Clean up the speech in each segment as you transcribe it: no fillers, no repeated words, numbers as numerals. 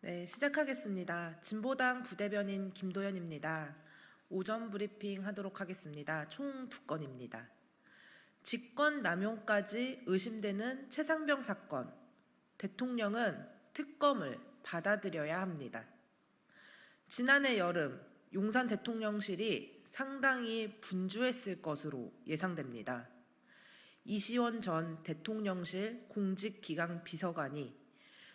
네, 시작하겠습니다. 진보당 부대변인 김도연입니다. 오전 브리핑 하도록 하겠습니다. 총 2건입니다. 직권 남용까지 의심되는 최상병 사건. 대통령은 특검을 받아들여야 합니다. 지난해 여름 용산 대통령실이 상당히 분주했을 것으로 예상됩니다. 이시원 전 대통령실 공직기강 비서관이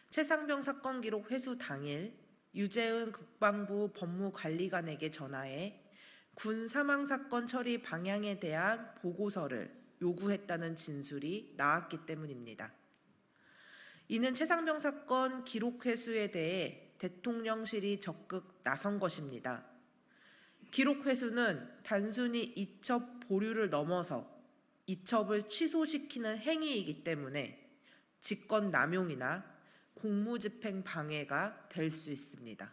최상병 사건 기록 회수 당일 유재은 국방부 법무관리관에게 전화해 군 사망사건 처리 방향에 대한 보고서를 요구했다는 진술이 나왔기 때문입니다. 이는 최상병 사건 기록 회수에 대해 대통령실이 적극 나선 것입니다. 기록 회수는 단순히 이첩 보류를 넘어서 이첩을 취소시키는 행위이기 때문에 직권 남용이나 공무집행 방해가 될 수 있습니다.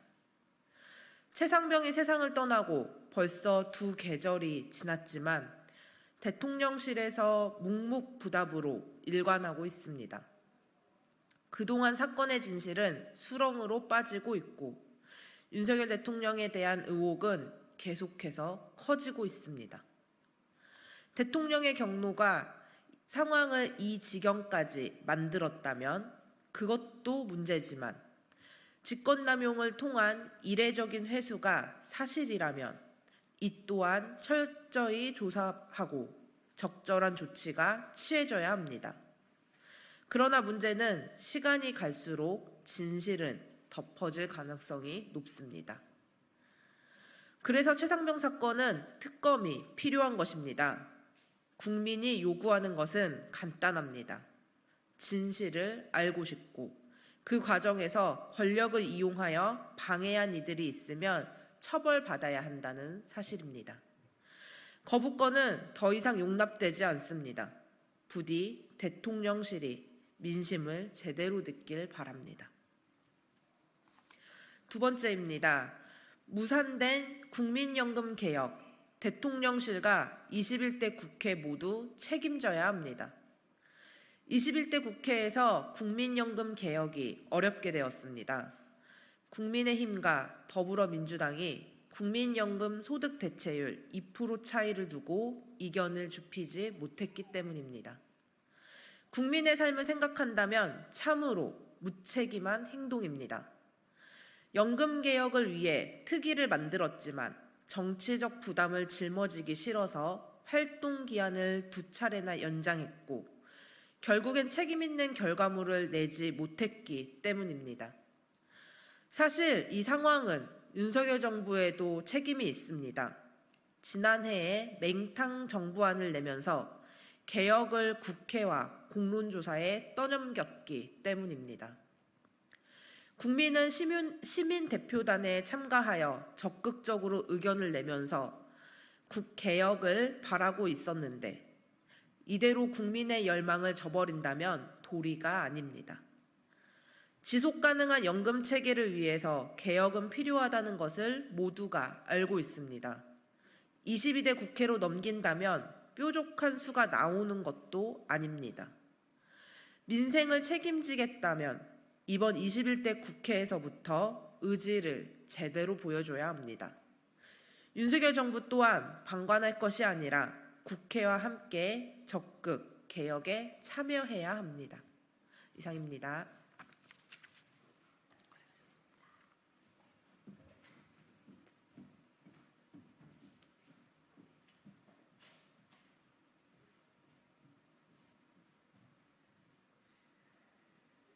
최상병이 세상을 떠나고 벌써 2계절이 지났지만 대통령실에서 묵묵부답으로 일관하고 있습니다. 그동안 사건의 진실은 수렁으로 빠지고 있고 윤석열 대통령에 대한 의혹은 계속해서 커지고 있습니다. 대통령의 경로가 상황을 이 지경까지 만들었다면 그것도 문제지만 직권남용을 통한 이례적인 회수가 사실이라면 이 또한 철저히 조사하고 적절한 조치가 취해져야 합니다. 그러나 문제는 시간이 갈수록 진실은 덮어질 가능성이 높습니다. 그래서 최상병 사건은 특검이 필요한 것입니다. 국민이 요구하는 것은 간단합니다. 진실을 알고 싶고 그 과정에서 권력을 이용하여 방해한 이들이 있으면 처벌받아야 한다는 사실입니다. 거부권은 더 이상 용납되지 않습니다. 부디 대통령실이 민심을 제대로 듣길 바랍니다. 2번째입니다. 무산된 국민연금 개혁, 대통령실과 21대 국회 모두 책임져야 합니다. 21대 국회에서 국민연금 개혁이 어렵게 되었습니다. 국민의힘과 더불어민주당이 국민연금 소득 대체율 2% 차이를 두고 이견을 좁히지 못했기 때문입니다. 국민의 삶을 생각한다면 참으로 무책임한 행동입니다. 연금 개혁을 위해 특위를 만들었지만 정치적 부담을 짊어지기 싫어서 활동 기한을 2차례나 연장했고 결국엔 책임 있는 결과물을 내지 못했기 때문입니다. 사실 이 상황은 윤석열 정부에도 책임이 있습니다. 지난해에 맹탕 정부안을 내면서 개혁을 국회와 공론조사에 떠넘겼기 때문입니다. 국민은 시민 대표단에 참가하여 적극적으로 의견을 내면서 개혁을 바라고 있었는데 이대로 국민의 열망을 저버린다면 도리가 아닙니다. 지속 가능한 연금 체계를 위해서 개혁은 필요하다는 것을 모두가 알고 있습니다. 22대 국회로 넘긴다면 뾰족한 수가 나오는 것도 아닙니다. 민생을 책임지겠다면 이번 21대 국회에서부터 의지를 제대로 보여줘야 합니다. 윤석열 정부 또한 방관할 것이 아니라 국회와 함께 적극 개혁에 참여해야 합니다. 이상입니다.